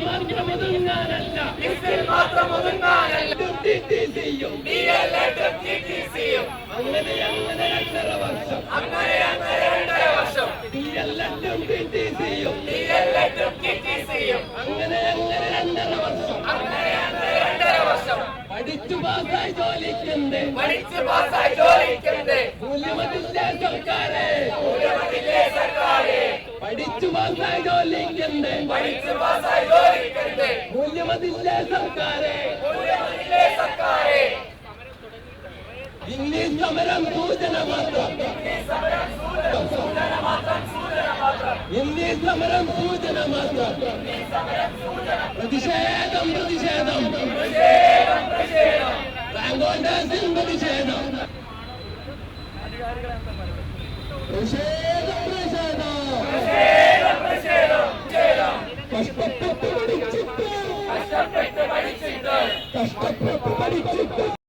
മാത്രം ഒതുങ്ങാനല്ല അങ്ങനെ 2.5 വർഷം അങ്ങനെ 2.5 വർഷം അങ്ങനെ 2.5 വർഷം പഠിച്ചു പാസ്സായി ജോലിക്കുണ്ട് മൂല്യമതില്ലേ സർക്കാരെ പഠിച്ചു പാസ്സായി ജോലിക്കുണ്ട് മൂല്യമതില്ലേ സർക്കാരെ ഇന്നീ സമരം സൂചന മാത്രം ഇന്നീ സമരം സൂചന മാത്രം പ്രതിഷേധം റാങ്കോണ്ടേഴ്സിൻ പ്രതിഷേധം കഷ്ടപ്പെട്ട് പഠിച്ചിട്ട്